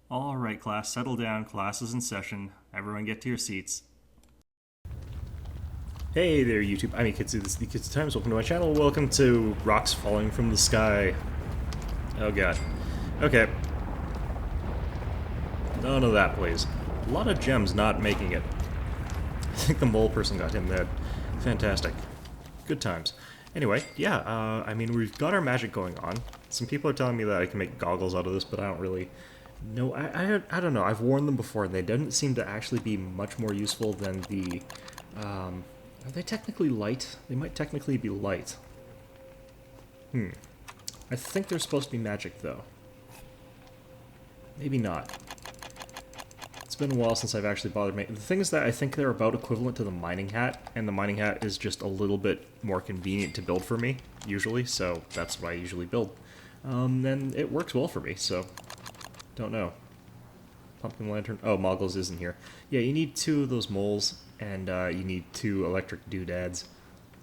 All right, class, settle down. Class is in session. Everyone get to your seats. Hey there, YouTube. I'm Yukitsu. This is the Yukitsu Times. Welcome to my channel. Welcome to Rocks Falling from the Sky. Oh, God. Okay. None of that, please. A lot of gems not making it. I think the mole person got him there. Fantastic. Good times. Anyway, yeah, I mean, we've got our magic going on. Some people are telling me that I can make goggles out of this, but I don't really know. I don't know. I've worn them before, and they didn't seem to actually be much more useful than the... are they technically light? They might technically be light. I think they're supposed to be magic, though. Maybe not. It's been a while since I've actually bothered making... The thing is that I think they're about equivalent to the mining hat, and the mining hat is just a little bit more convenient to build for me, usually, so that's what I usually build. And it works well for me, so... Don't know. Pumpkin lantern... Oh, Moggles isn't here. Yeah, you need 2 of those moles, and you need 2 electric doodads,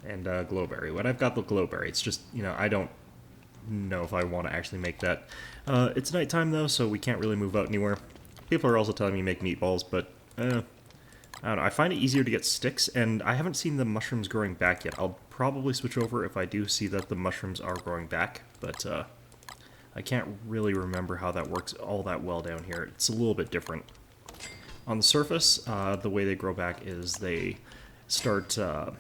and glowberry. When I've got the glowberry, it's just, you know, I don't know if I want to actually make that. It's nighttime, though, so we can't really move out anywhere. People are also telling me to make meatballs, but, I don't know. I find it easier to get sticks, and I haven't seen the mushrooms growing back yet. I'll probably switch over if I do see that the mushrooms are growing back, but, I can't really remember how that works all that well down here. It's a little bit different. On the surface, the way they grow back is they start, ugh.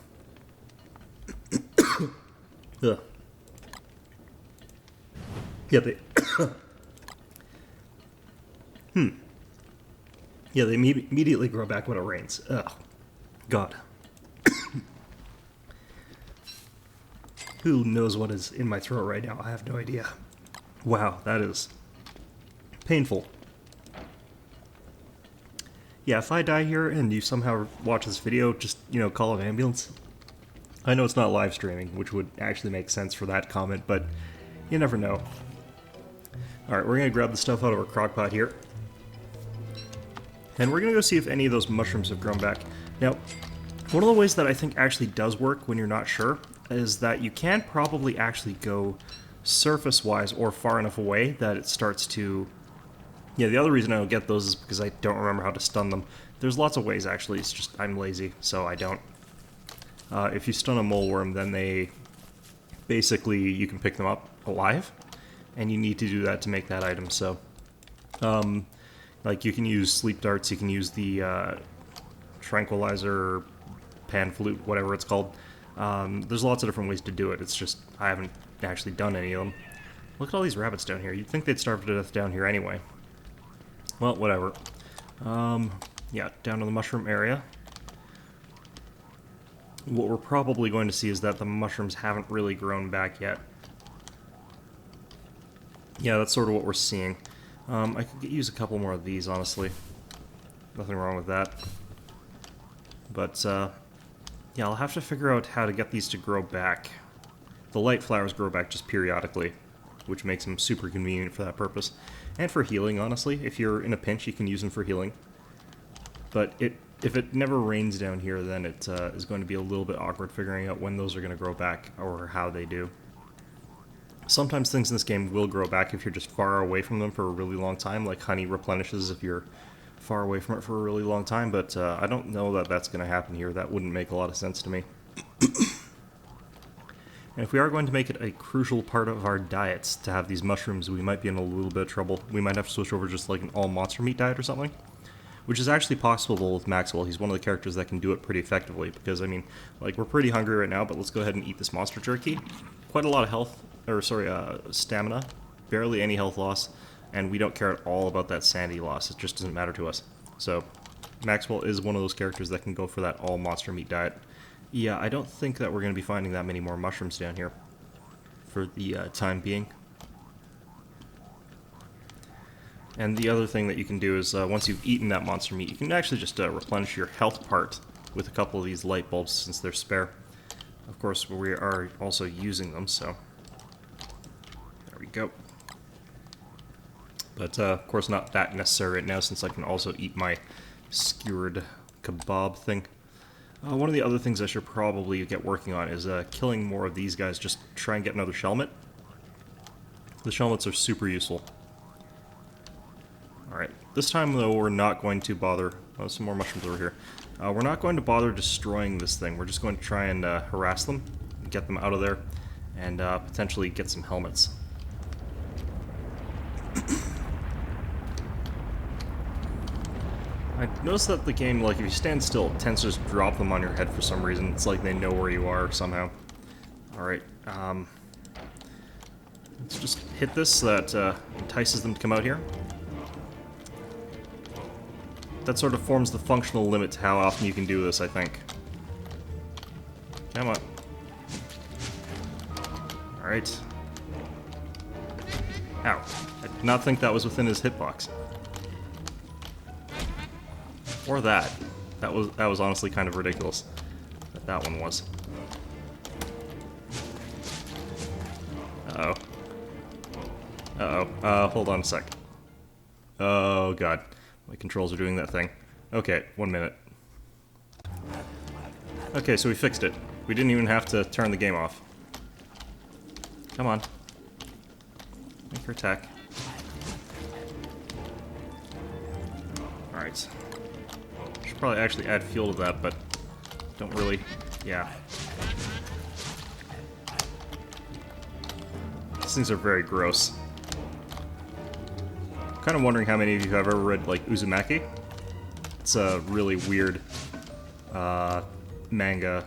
Yeah, they... Yeah, they immediately grow back when it rains. Ugh. God. Who knows what is in my throat right now? I have no idea. Wow, that is painful. Yeah, if I die here and you somehow watch this video, just, you know, call an ambulance. I know it's not live streaming, which would actually make sense for that comment, but you never know. Alright, we're gonna grab the stuff out of our crock pot here. And we're gonna go see if any of those mushrooms have grown back. Now, one of the ways that I think actually does work when you're not sure is that you can probably actually go surface-wise or far enough away that it starts to... Yeah, the other reason I don't get those is because I don't remember how to stun them. There's lots of ways, actually. It's just I'm lazy, so I don't. If you stun a mole worm, then they... Basically, you can pick them up alive, and you need to do that to make that item, so... like, you can use sleep darts, you can use the tranquilizer, pan flute, whatever it's called. There's lots of different ways to do it. It's just I haven't actually done any of them. Look at all these rabbits down here. You'd think they'd starve to death down here anyway. Well, whatever. Yeah, down to the mushroom area. What we're probably going to see is that the mushrooms haven't really grown back yet. Yeah, that's sort of what we're seeing. I could use a couple more of these, honestly. Nothing wrong with that. But, yeah, I'll have to figure out how to get these to grow back. The light flowers grow back just periodically, which makes them super convenient for that purpose. And for healing, honestly. If you're in a pinch, you can use them for healing. But if it never rains down here, then it is going to be a little bit awkward figuring out when those are going to grow back, or how they do. Sometimes things in this game will grow back if you're just far away from them for a really long time, like honey replenishes if you're far away from it for a really long time, but I don't know that that's going to happen here. That wouldn't make a lot of sense to me. And if we are going to make it a crucial part of our diets to have these mushrooms, we might be in a little bit of trouble. We might have to switch over just like an all monster meat diet or something, which is actually possible with Maxwell. He's one of the characters that can do it pretty effectively, because, I mean, like, we're pretty hungry right now, but let's go ahead and eat this monster jerky. Quite a lot of health, or sorry, stamina, barely any health loss, and we don't care at all about that sanity loss. It just doesn't matter to us. So, Maxwell is one of those characters that can go for that all monster meat diet. Yeah, I don't think that we're going to be finding that many more mushrooms down here for the time being. And the other thing that you can do is, once you've eaten that monster meat, you can actually just replenish your health part with a couple of these light bulbs since they're spare. Of course, we are also using them, so there we go. But, of course, not that necessary right now, since I can also eat my skewered kebab thing. One of the other things I should probably get working on is killing more of these guys, just try and get another shelmet. The shelmets are super useful. Alright, This time, though, we're not going to bother... Oh, some more mushrooms over here. We're not going to bother destroying this thing. We're just going to try and harass them, get them out of there, and potentially get some helmets. I noticed that the game, like, if you stand still, it tends to just drop them on your head for some reason. It's like they know where you are somehow. Alright, let's just hit this so that entices them to come out here. That sort of forms the functional limit to how often you can do this, I think. Come on. Alright. Ow. I did not think that was within his hitbox. Or that. That was honestly kind of ridiculous. That one was. Uh-oh. Uh-oh. Hold on a sec. Oh, God. My controls are doing that thing. Okay, 1 minute. Okay, so we fixed it. We didn't even have to turn the game off. Come on. Make her attack. Alright. Should probably actually add fuel to that, but don't really... Yeah. These things are very gross. I'm kind of wondering how many of you have ever read, like, Uzumaki. It's a really weird manga.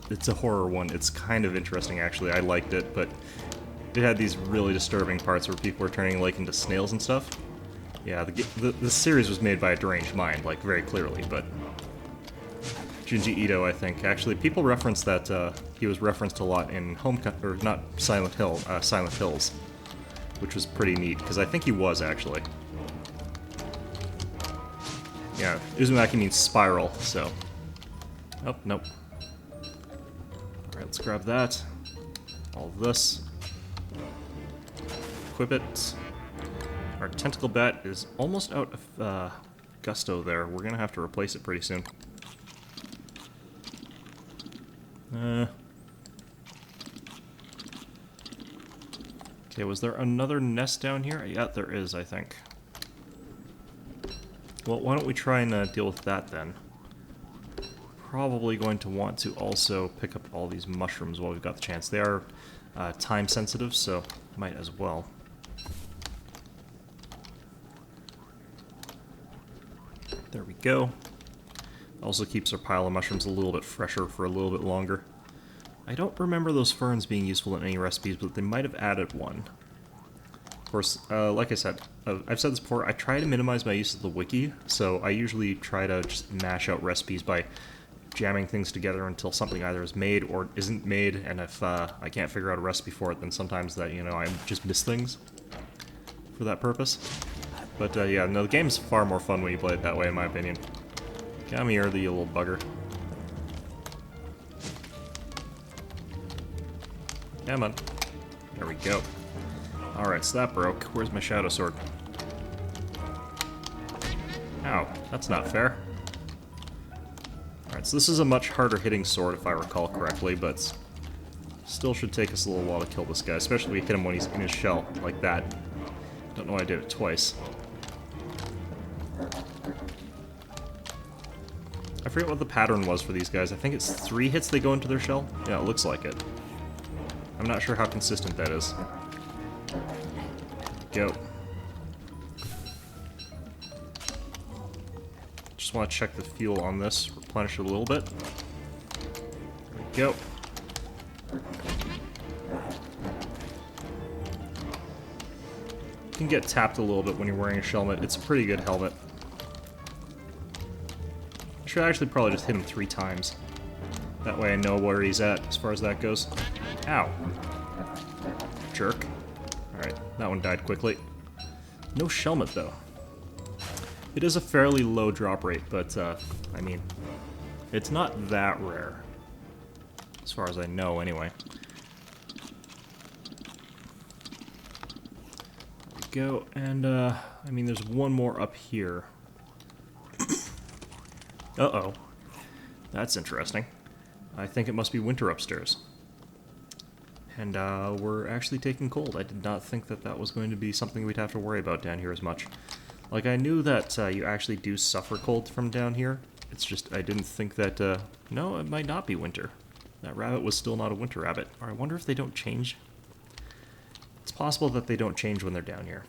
It's a horror one. It's kind of interesting, actually. I liked it, but it had these really disturbing parts where people were turning, like, into snails and stuff. Yeah, the series was made by a deranged mind, like, very clearly, but... Junji Ito, I think. Actually, people reference that he was referenced a lot in or not Silent Hill, Silent Hills, which was pretty neat, because I think he was, actually. Yeah, Uzumaki means spiral, so... Oh, nope. Alright, let's grab that. All of this. Equip it. Our tentacle bat is almost out of gusto there. We're gonna have to replace it pretty soon. Okay, was there another nest down here? Yeah, there is, I think. Well, why don't we try and deal with that then? Probably going to want to also pick up all these mushrooms while we've got the chance. They are time sensitive, so might as well. There we go. Also keeps our pile of mushrooms a little bit fresher for a little bit longer. I don't remember those ferns being useful in any recipes, but they might have added one. Of course, like I said, I've said this before, I try to minimize my use of the wiki, so I usually try to just mash out recipes by jamming things together until something either is made or isn't made, and if I can't figure out a recipe for it, then sometimes that, you know, I just miss things for that purpose. But yeah, no, the game's far more fun when you play it that way, in my opinion. Come here, you little bugger. Come on. There we go. Alright, so that broke. Where's my shadow sword? Ow, that's not fair. Alright, so this is a much harder hitting sword, if I recall correctly, but still should take us a little while to kill this guy, especially if we hit him when he's in his shell, like that. Don't know why I did it twice. I forget what the pattern was for these guys. I think it's 3 hits they go into their shell? Yeah, it looks like it. I'm not sure how consistent that is. Go. Just want to check the fuel on this, replenish it a little bit. There we go. You can get tapped a little bit when you're wearing a helmet. It's a pretty good helmet. I should actually probably just hit him 3 times. That way I know where he's at as far as that goes. Ow. Jerk. Alright, that one died quickly. No shelmet, though. It is a fairly low drop rate, but, I mean, it's not that rare. As far as I know, anyway. There we go, and, I mean, there's one more up here. Uh-oh. That's interesting. I think it must be winter upstairs. And we're actually taking cold. I did not think that that was going to be something we'd have to worry about down here as much. Like, I knew that you actually do suffer cold from down here. It's just, I didn't think that, no, it might not be winter. That rabbit was still not a winter rabbit. Or I wonder if they don't change. It's possible that they don't change when they're down here.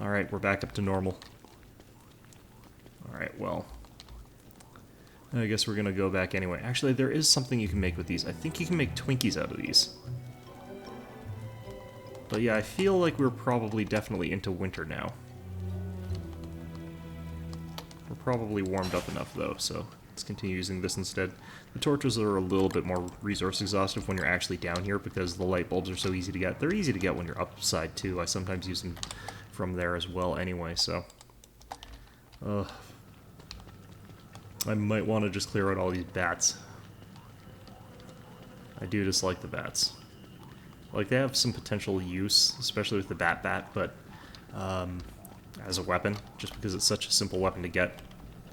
Alright, we're back up to normal. Alright, well, I guess we're gonna go back anyway. Actually, there is something you can make with these. I think you can make Twinkies out of these. But yeah, I feel like we're probably definitely into winter now. We're probably warmed up enough though, so let's continue using this instead. The torches are a little bit more resource exhaustive when you're actually down here because the light bulbs are so easy to get. They're easy to get when you're upside too. I sometimes use them from there as well anyway, so... I might want to just clear out all these bats. I do dislike the bats. Like, they have some potential use, especially with the bat, but as a weapon, just because it's such a simple weapon to get,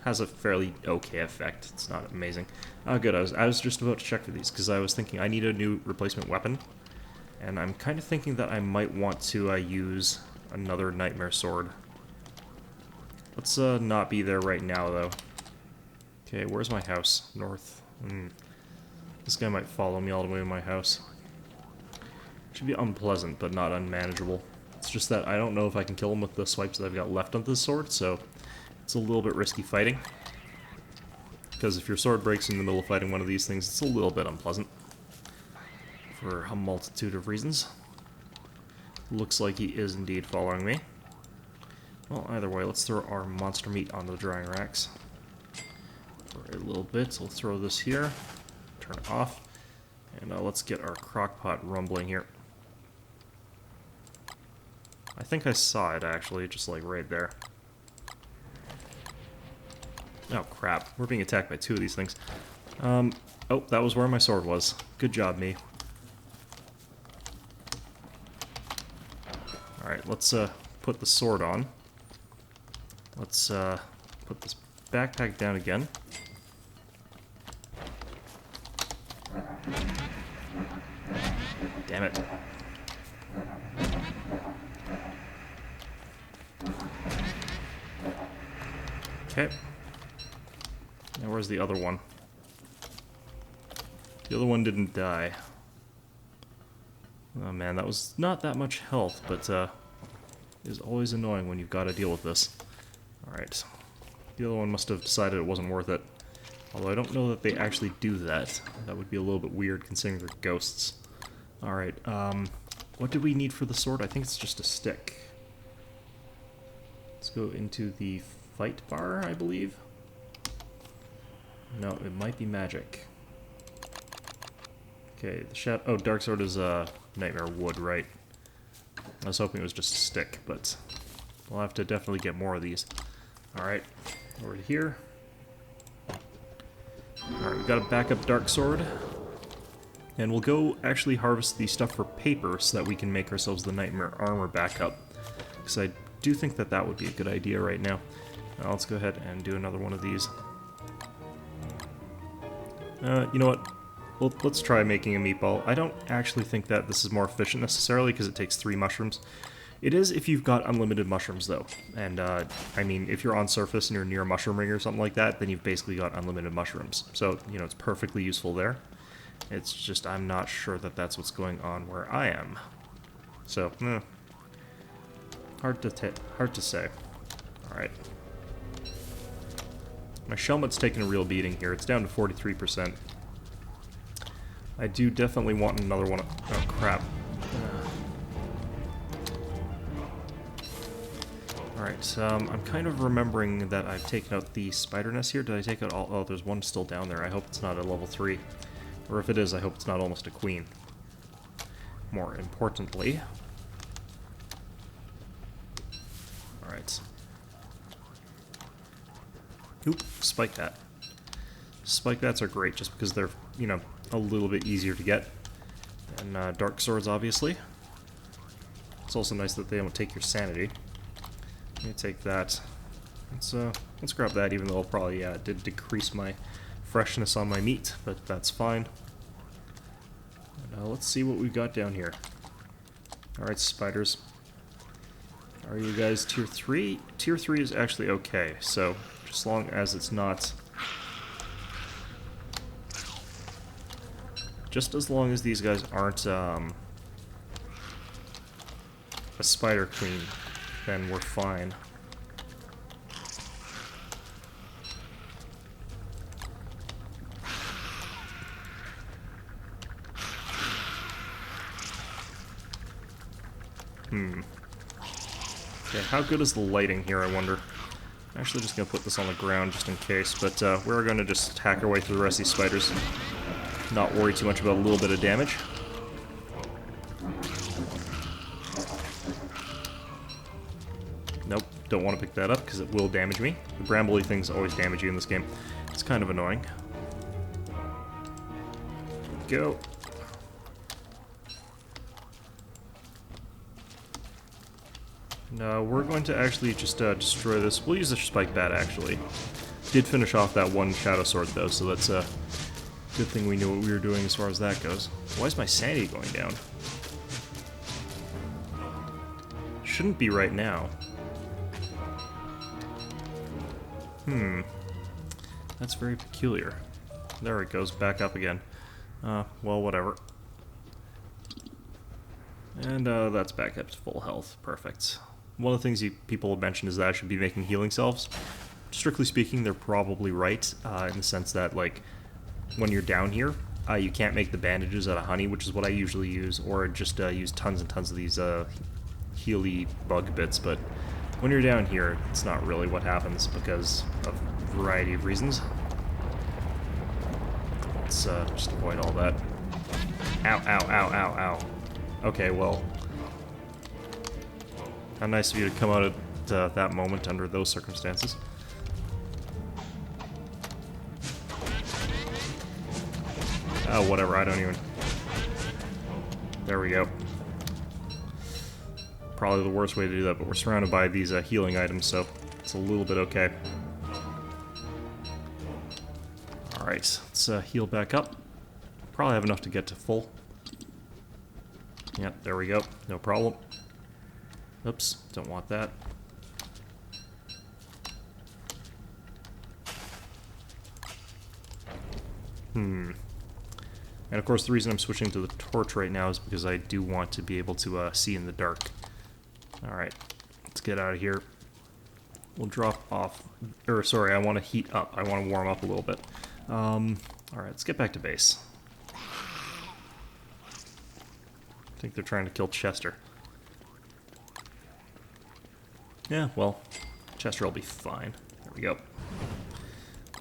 has a fairly okay effect. It's not amazing. Oh, good. I was just about to check for these, because I was thinking I need a new replacement weapon, and I'm kind of thinking that I might want to use another nightmare sword. Let's not be there right now, though. Okay, where's my house? North. This guy might follow me all the way to my house. Should be unpleasant, but not unmanageable. It's just that I don't know if I can kill him with the swipes that I've got left on this sword, so it's a little bit risky fighting. Because if your sword breaks in the middle of fighting one of these things, it's a little bit unpleasant. For a multitude of reasons. Looks like he is indeed following me. Well, either way, let's throw our monster meat on the drying racks. For a little bit, we'll throw this here. Turn it off. And let's get our crock pot rumbling here. I think I saw it, actually, just like right there. Oh, crap. We're being attacked by two of these things. Oh, that was where my sword was. Good job, me. Alright, let's put the sword on. Let's put this backpack down again. Damn it. Okay. Now where's the other one? The other one didn't die. Oh man, that was not that much health, but it is always annoying when you've got to deal with this. Alright. The other one must have decided it wasn't worth it. Although I don't know that they actually do that. That would be a little bit weird considering they're ghosts. Alright, what do we need for the sword? I think it's just a stick. Let's go into the fight bar, I believe. No, it might be magic. Okay, the oh, dark sword is nightmare wood, right? I was hoping it was just a stick, but we'll have to definitely get more of these. Alright, over to here. Alright, we've got a backup dark sword. And we'll go actually harvest the stuff for paper so that we can make ourselves the nightmare armor backup. Because I do think that that would be a good idea right now. Now let's go ahead and do another one of these. You know what? Well, let's try making a meatball. I don't actually think that this is more efficient necessarily because it takes 3 mushrooms. It is if you've got unlimited mushrooms though. And I mean, if you're on surface and you're near a mushroom ring or something like that, then you've basically got unlimited mushrooms. So, you know, it's perfectly useful there. It's just I'm not sure that that's what's going on where I am. So, hard to say. Alright. My shelmet's taking a real beating here. It's down to 43%. I do definitely want another one. Oh, crap. Alright, I'm kind of remembering that I've taken out the spider nest here. Did I take out all? Oh, there's one still down there. I hope it's not a level 3. Or if it is, I hope it's not almost a queen. More importantly. Alright. Oop, spike bat. Spike bats are great just because they're, you know, a little bit easier to get. And dark swords, obviously. It's also nice that they don't take your sanity. Let me take that. Let's grab that, even though it'll probably did decrease my freshness on my meat, but that's fine. And, let's see what we've got down here. Alright, spiders. Are you guys tier 3? Tier 3 is actually okay, so just as long as it's not... Just as long as these guys aren't a spider queen, then we're fine. Okay, how good is the lighting here, I wonder? I'm actually just going to put this on the ground just in case, but we're going to just hack our way through the rest of these spiders and not worry too much about a little bit of damage. Nope, don't want to pick that up because it will damage me. The brambly things always damage you in this game. It's kind of annoying. Go. No, we're going to actually just destroy this. We'll use the spike bat, actually. Did finish off that one shadow sword, though, so that's a good thing we knew what we were doing as far as that goes. Why is my sanity going down? Shouldn't be right now. That's very peculiar. There it goes, back up again. Well, whatever. And that's back up to full health. Perfect. One of the things people have mentioned is that I should be making healing salves. Strictly speaking, they're probably right, in the sense that, like, when you're down here, you can't make the bandages out of honey, which is what I usually use, or just use tons and tons of these healy bug bits, but when you're down here, it's not really what happens because of a variety of reasons. Let's just avoid all that. Ow, ow, ow, ow, ow. Okay, well, how nice of you to come out at that moment under those circumstances. Oh, whatever, I don't even... There we go. Probably the worst way to do that, but we're surrounded by these healing items, so it's a little bit okay. Alright, let's heal back up. Probably have enough to get to full. Yep, there we go. No problem. Oops, don't want that. And of course the reason I'm switching to the torch right now is because I do want to be able to see in the dark. Alright, let's get out of here. We'll drop off... Or, sorry, I want to heat up. I want to warm up a little bit. Alright, let's get back to base. I think they're trying to kill Chester. Yeah, well, Chester will be fine. There we go.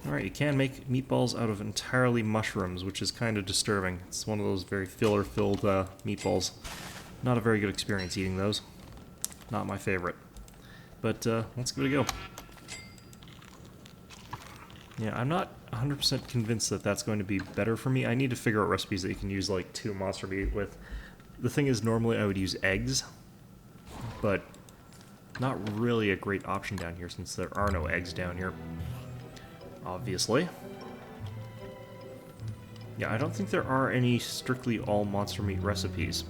Alright, you can make meatballs out of entirely mushrooms, which is kind of disturbing. It's one of those very filler-filled meatballs. Not a very good experience eating those. Not my favorite. But let's give it a go. Yeah, I'm not 100% convinced that that's going to be better for me. I need to figure out recipes that you can use like 2 monster meat with. The thing is, normally I would use eggs, but not really a great option down here since there are no eggs down here. Obviously. Yeah, I don't think there are any strictly all monster meat recipes.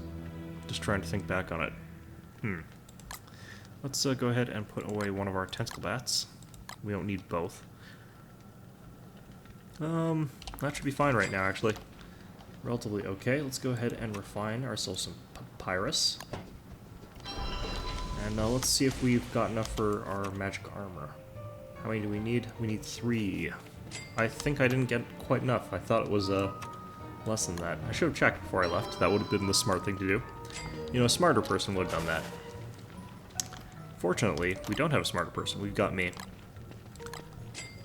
Just trying to think back on it. Let's go ahead and put away one of our tentacle bats. We don't need both. That should be fine right now, actually. Relatively okay. Let's go ahead and refine ourselves some papyrus. And let's see if we've got enough for our magic armor. How many do we need? We need 3. I think I didn't get quite enough. I thought it was less than that. I should have checked before I left. That would have been the smart thing to do. You know, a smarter person would have done that. Fortunately, we don't have a smarter person. We've got me.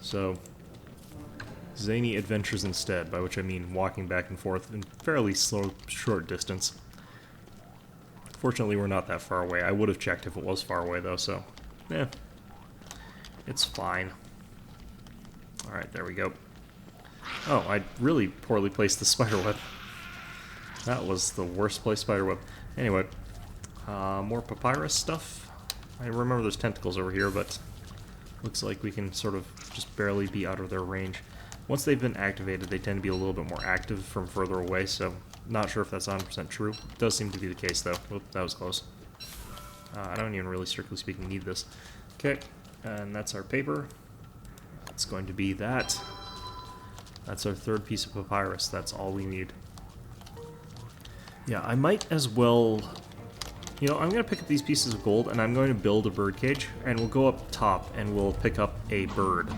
So, zany adventures instead, by which I mean walking back and forth in fairly slow, short distance. Fortunately, we're not that far away. I would have checked if it was far away, though, so, yeah. It's fine. Alright, there we go. Oh, I really poorly placed the spiderweb. That was the worst placed spiderweb. Anyway, more papyrus stuff. I remember there's tentacles over here, but looks like we can sort of just barely be out of their range. Once they've been activated, they tend to be a little bit more active from further away, so not sure if that's 100% true. It does seem to be the case, though. Oop, that was close. I don't even really, strictly speaking, need this. Okay, and that's our paper. It's going to be that. That's our third piece of papyrus. That's all we need. Yeah, I might as well... You know, I'm going to pick up these pieces of gold, and I'm going to build a bird cage, and we'll go up top, and we'll pick up a bird.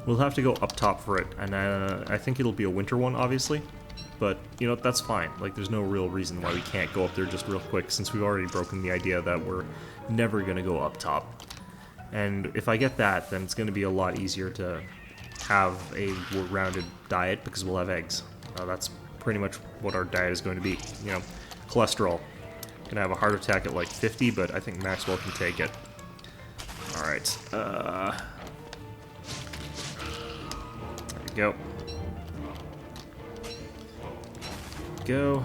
We'll have to go up top for it, and I think it'll be a winter one, obviously. But, you know, that's fine. Like, there's no real reason why we can't go up there just real quick, since we've already broken the idea that we're never going to go up top. And if I get that, then it's going to be a lot easier to have a rounded diet, because we'll have eggs. That's pretty much what our diet is going to be. You know, cholesterol. Gonna have a heart attack at like 50, but I think Maxwell can take it. Alright, there we go. Go.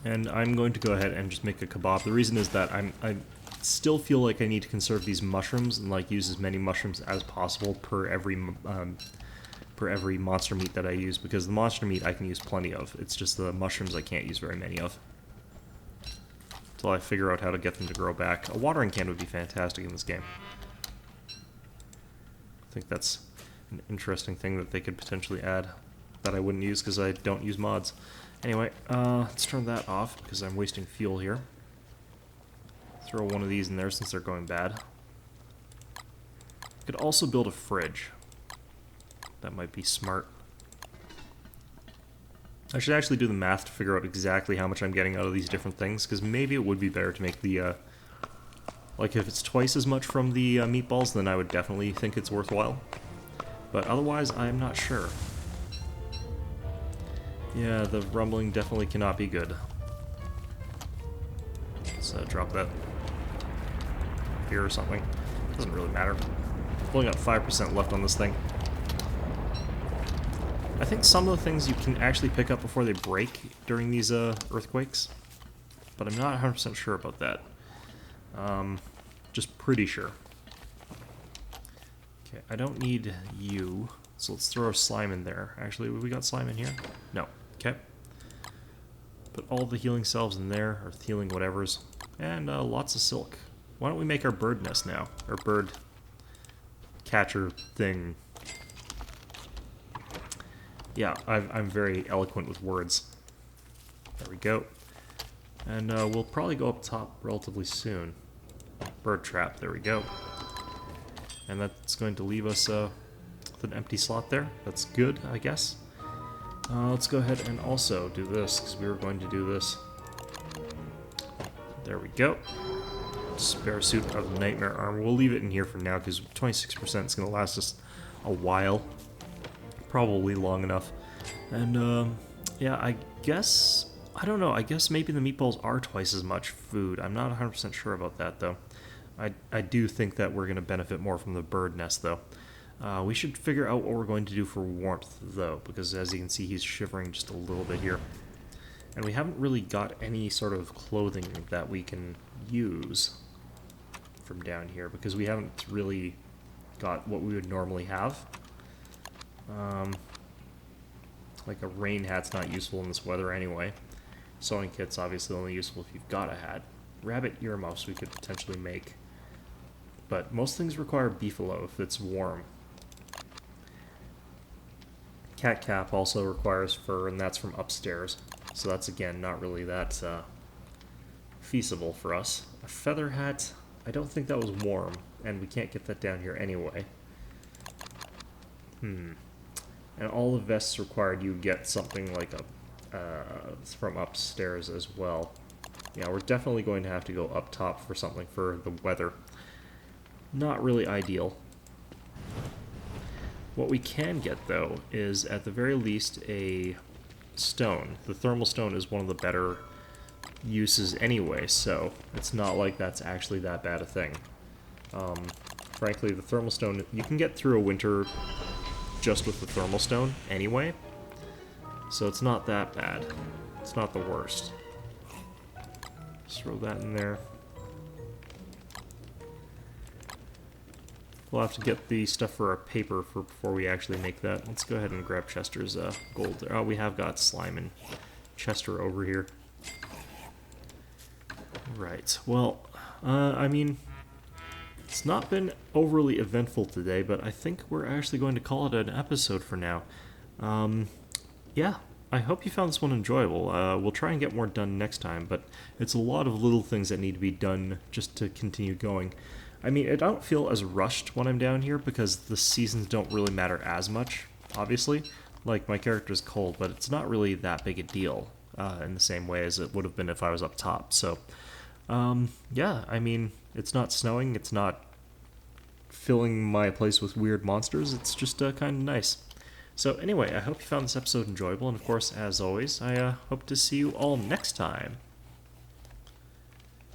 And I'm going to go ahead and just make a kebab. The reason is that I still feel like I need to conserve these mushrooms and like use as many mushrooms as possible per every monster meat that I use, because the monster meat I can use plenty of. It's just the mushrooms I can't use very many of. Until I figure out how to get them to grow back. A watering can would be fantastic in this game. I think that's an interesting thing that they could potentially add that I wouldn't use because I don't use mods. Anyway, let's turn that off because I'm wasting fuel here. Throw one of these in there since they're going bad. Could also build a fridge. That might be smart. I should actually do the math to figure out exactly how much I'm getting out of these different things, because maybe it would be better to make the, like if it's twice as much from the meatballs, then I would definitely think it's worthwhile. But otherwise, I'm not sure. Yeah, the rumbling definitely cannot be good. Let's drop that here or something. Doesn't really matter. I've only got 5% left on this thing. I think some of the things you can actually pick up before they break during these earthquakes, but I'm not 100% sure about that. Just pretty sure. Okay, I don't need you, so let's throw our slime in there. Actually, we got slime in here? No. Okay. Put all the healing salves in there, or healing whatevers, and lots of silk. Why don't we make our bird nest now? Our bird catcher thing. Yeah, I'm very eloquent with words. There we go. And we'll probably go up top relatively soon. Bird trap, there we go. And that's going to leave us with an empty slot there. That's good, I guess. Let's go ahead and also do this, because we were going to do this. There we go. Spare suit of nightmare armor. We'll leave it in here for now, because 26% is going to last us a while. Probably long enough. And, yeah, I guess... I don't know, I guess maybe the meatballs are twice as much food. I'm not 100% sure about that, though. I do think that we're going to benefit more from the bird nest, though. We should figure out what we're going to do for warmth, though, because as you can see, he's shivering just a little bit here. And we haven't really got any sort of clothing that we can use from down here, because we haven't really got what we would normally have. Like a rain hat's not useful in this weather anyway. Sewing kit's obviously only useful if you've got a hat. Rabbit earmuffs we could potentially make. But most things require beefalo if it's warm. Cat cap also requires fur, and that's from upstairs. So that's, again, not really that feasible for us. A feather hat, I don't think that was warm, and we can't get that down here anyway. And all the vests required you get something like a from upstairs as well. Yeah, we're definitely going to have to go up top for something for the weather. Not really ideal. What we can get, though, is at the very least a stone. The thermal stone is one of the better uses anyway, so it's not like that's actually that bad a thing. Frankly, the thermal stone, you can get through a winter just with the thermal stone anyway, so it's not that bad. It's not the worst. Just throw that in there. we'll have to get the stuff for our paper before we actually make that. Let's go ahead and grab Chester's gold. Oh, we have got slime and Chester over here. Right, well, I mean, it's not been overly eventful today, but I think we're actually going to call it an episode for now. Yeah, I hope you found this one enjoyable. We'll try and get more done next time, but it's a lot of little things that need to be done just to continue going. I mean, I don't feel as rushed when I'm down here because the seasons don't really matter as much, obviously. Like, my character's cold, but it's not really that big a deal in the same way as it would have been if I was up top. So, yeah, I mean, it's not snowing, it's not filling my place with weird monsters, it's just kind of nice. So anyway, I hope you found this episode enjoyable, and of course, as always, I hope to see you all next time.